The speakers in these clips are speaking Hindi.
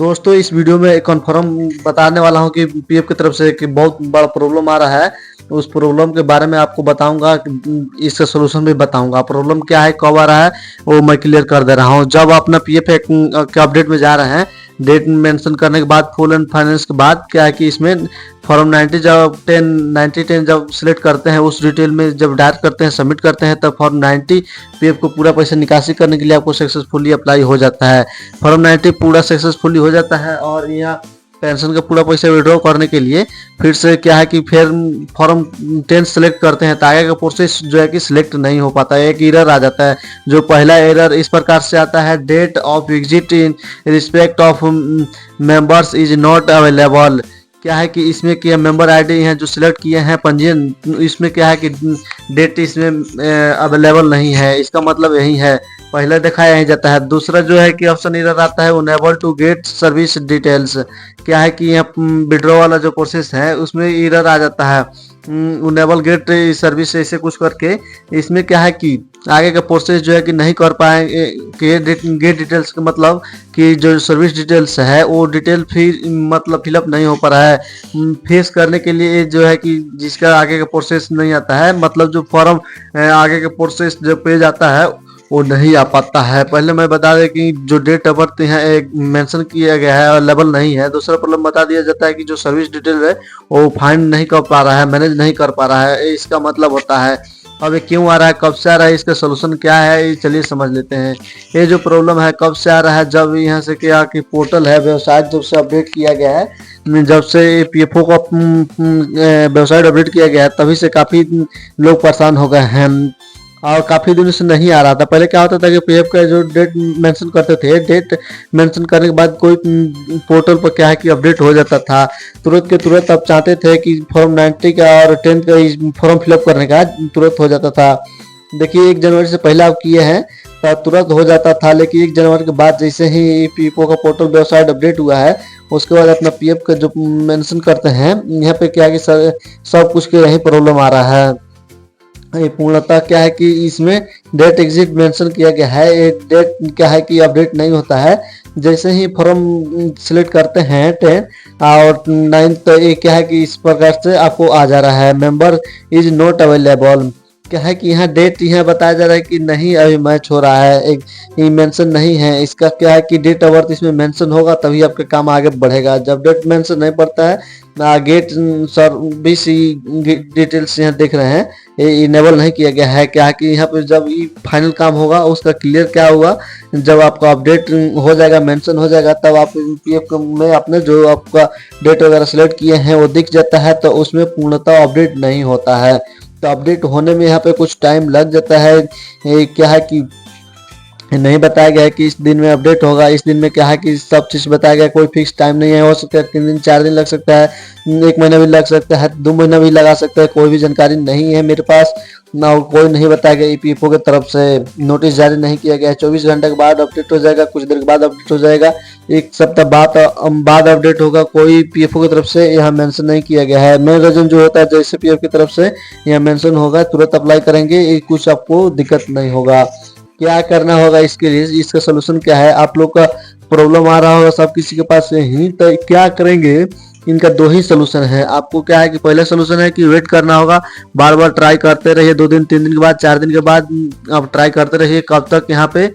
दोस्तों इस वीडियो में कन्फर्म बताने वाला हूं कि पीएफ की तरफ से कि बहुत बड़ा प्रॉब्लम आ रहा है। उस प्रॉब्लम के बारे में आपको बताऊंगा, इसका सोल्यूशन भी बताऊंगा। प्रॉब्लम क्या है, कब आ रहा है, वो मैं क्लियर कर दे रहा हूं। जब अपना पीएफ के अपडेट में जा रहे हैं, डेट मेंशन करने के बाद, फुल एंड फाइनेंस के बाद, क्या है कि इसमें फॉर्म 90 जब 10 जब सिलेक्ट करते हैं, उस डिटेल में जब डायल करते हैं, सबमिट करते हैं, तब फॉर्म 90 पीएफ को पूरा पैसा निकासी करने के लिए आपको सक्सेसफुली अप्लाई हो जाता है। फॉर्म 90 पूरा सक्सेसफुली हो जाता है और यहाँ पेंशन का पूरा पैसा विड्रॉ करने के लिए फिर से क्या है कि फिर फॉर्म 10 सेलेक्ट करते हैं, तो आगे का प्रोसेस जो है कि सिलेक्ट नहीं हो पाता है। एक एरर आ जाता है। जो पहला एरर इस प्रकार से आता है, date of exit in respect of members is not available. क्या है कि इसमें क्या मेंबर आईडी हैं जो सिलेक्ट किए हैं पंजीयन, इसमें क्या है कि डेट इसमें अवेलेबल नहीं है। इसका मतलब यही है, पहले दिखाया यही जाता है। दूसरा जो है कि ऑप्शन एरर आता है, unable to get service details. क्या है कि यहाँ विड्रॉ वाला जो प्रोसेस है उसमें एरर आ जाता है, अनेबल गेट सर्विस ऐसे कुछ करके। इसमें क्या है कि आगे का प्रोसेस जो है कि नहीं कर पाएंगे कि गेट डिटेल्स का मतलब कि जो सर्विस डिटेल्स है वो डिटेल फिर मतलब फिलअप नहीं हो पा रहा है। फेस करने के लिए जो है कि जिसका आगे का प्रोसेस नहीं आता है, मतलब जो फॉर्म आगे का प्रोसेस जो पेज आता है वो नहीं आ पाता है। पहले मैं बता दें कि जो डेट ऑफ बर्थ है एक मेंशन किया गया है, अवेलेबल नहीं है। दूसरा प्रॉब्लम बता दिया जाता है कि जो सर्विस डिटेल है वो फाइंड नहीं कर पा रहा है, मैनेज नहीं कर पा रहा है। इसका मतलब होता है। अब ये क्यों आ रहा है, कब से आ रहा है, इसका सोल्यूशन क्या है, चलिए समझ लेते हैं। ये जो प्रॉब्लम है कब से आ रहा है, जब यहाँ से क्या कि पोर्टल है वेबसाइट जब से अपडेट किया गया है, जब से पीएफओ का वेबसाइट अपडेट किया गया है, तभी से काफ़ी लोग परेशान हो गए हैं और काफ़ी दिनों से नहीं आ रहा था। पहले क्या होता था कि पीएफ का जो डेट मेंशन करते थे, डेट मेंशन करने के बाद कोई पोर्टल पर क्या है कि अपडेट हो जाता था तुरंत के तुरंत। अब चाहते थे कि फॉर्म 90 का और 10 का फॉर्म फिलअप करने का तुरंत हो जाता था। देखिए 1 जनवरी से पहले आप किए हैं तो तुरंत हो जाता था, लेकिन 1 जनवरी के बाद जैसे ही पीएफओ का पोर्टल वेबसाइट अपडेट हुआ है, उसके बाद अपना पीएफ का जो मेंशन करते हैं, यहाँ पे क्या है कि सब कुछ के यही प्रॉब्लम आ रहा है। ये पूर्णतः क्या है कि इसमें डेट एग्जिट मेंशन किया गया है, ये डेट क्या है कि अपडेट नहीं होता है। जैसे ही फॉर्म सिलेक्ट करते हैं 10 और 9, तो ये क्या है कि इस प्रकार से आपको आ जा रहा है, मेंबर इज नॉट अवेलेबल। क्या है कि यहाँ डेट यहाँ बताया जा रहा है कि नहीं अभी मैच हो रहा है, एक ये मेंशन नहीं है। इसका क्या है कि डेट ऑफ बर्थ इसमें मेंशन होगा तभी आपका काम आगे बढ़ेगा। जब डेट मेंशन नहीं पड़ता है, गेट सर्विस डिटेल्स यहाँ देख रहे हैं, ये इनेबल नहीं किया गया है। क्या है कि यहाँ पे जब ये फाइनल काम होगा उसका क्लियर क्या हुआ, जब आपका अपडेट हो जाएगा, मेंशन हो जाएगा, तब आप पीएफ में अपने जो आपका डेट वगैरह सेलेक्ट किए हैं वो दिख जाता है, तो उसमें पूर्णतः अपडेट नहीं होता है। तो अपडेट होने में यहाँ पे कुछ टाइम लग जाता है। ये क्या है कि नहीं बताया गया है कि इस दिन में अपडेट होगा, इस दिन में क्या है कि सब चीज़ बताया गया, कोई फिक्स टाइम नहीं है। हो सकता है 3 दिन 4 दिन लग सकता है, 1 महीना भी लग सकता है, 2 महीना भी लगा सकता है, कोई भी जानकारी नहीं है मेरे पास ना, कोई नहीं बताया गया। ईपीएफओ की तरफ से नोटिस जारी नहीं किया गया है। 24 घंटे के बाद अपडेट हो जाएगा, कुछ देर के बाद अपडेट हो जाएगा, 1 सप्ताह बाद अपडेट होगा। कोई पीएफओ की तरफ से यहाँ मेंशन नहीं किया गया है। मेन रीजन जो होता है, जैसे पीएफ की तरफ से यहाँ मेंशन होगा तुरंत अप्लाई करेंगे, कुछ आपको दिक्कत नहीं होगा। क्या करना होगा इसके लिए, इसका सोल्यूशन क्या है। आप लोग का प्रॉब्लम आ रहा होगा सब किसी के पास ही, तो क्या करेंगे, इनका 2 ही सोल्यूशन है। आपको क्या है कि पहला सोल्यूशन है कि वेट करना होगा, बार बार ट्राई करते रहिए, 2 दिन 3 दिन के बाद 4 दिन के बाद आप ट्राई करते रहिए। कब तक यहाँ पे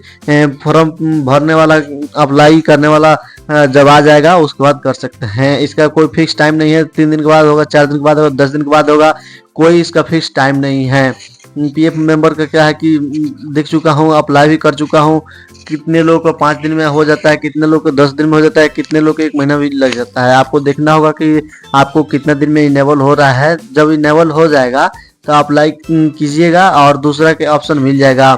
फॉर्म भरने वाला अप्लाई करने वाला जब आ जाएगा उसके बाद कर सकते हैं। इसका कोई फिक्स टाइम नहीं है, 3 दिन के बाद होगा, 4 दिन के बाद होगा, 10 दिन के बाद होगा, कोई इसका फिक्स टाइम नहीं है। पीएफ मेंबर का क्या है कि देख चुका हूँ, अप्लाई भी कर चुका हूँ। कितने लोग को 5 दिन में हो जाता है, कितने लोग को 10 दिन में हो जाता है, कितने लोग को 1 महीना भी लग जाता है। आपको देखना होगा कि आपको कितना दिन में इनेबल हो रहा है। जब इनेबल हो जाएगा तो अप्लाई कीजिएगा और दूसरा के ऑप्शन मिल जाएगा।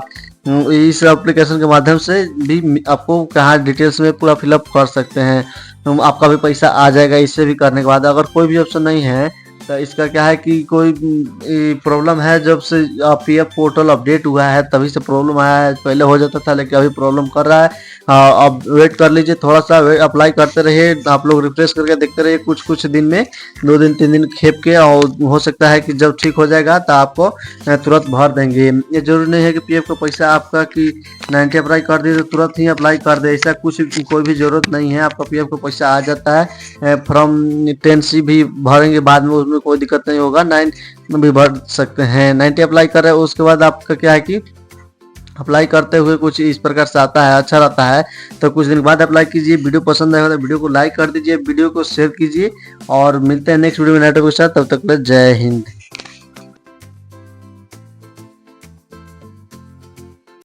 इस एप्लीकेशन के माध्यम से भी आपको कहाँ डिटेल्स में पूरा फिलअप कर सकते हैं, आपका भी पैसा आ जाएगा इससे भी करने के बाद। अगर कोई भी ऑप्शन नहीं है तो इसका क्या है कि कोई प्रॉब्लम है, जब से पीएफ पोर्टल अपडेट हुआ है तभी से प्रॉब्लम आया है। पहले हो जाता था लेकिन अभी प्रॉब्लम कर रहा है। अब वेट कर लीजिए, थोड़ा सा अप्लाई करते रहिए, आप लोग रिफ्रेश करके देखते रहिए, कुछ कुछ दिन में 2 दिन 3 दिन खेप के, और हो सकता है कि जब ठीक हो जाएगा तो आपको तुरंत भर देंगे। ये जरूरी नहीं है कि पीएफ का पैसा आपका कि 90 अप्लाई कर दिए तो तुरंत ही अप्लाई कर दे, ऐसा कुछ कोई भी जरूरत नहीं है। आपका पीएफ का पैसा आ जाता है। फॉर्म 10C भी भरेंगे बाद में, उसमें कोई दिक्कत नहीं होगा। 9 भी भर सकते हैं। 90 अप्लाई कर रहे हैं, उसके बाद आपका क्या है कि अप्लाई करते हुए कुछ इस प्रकार से आता है, अच्छा रहता है। तो कुछ दिन बाद अप्लाई कीजिए। वीडियो पसंद आएगा तो वीडियो को लाइक कर दीजिए, वीडियो को शेयर कीजिए, और मिलते हैं नेक्स्ट वीडियो में नए टॉपिक के साथ। तब तक के लिए जय हिंद।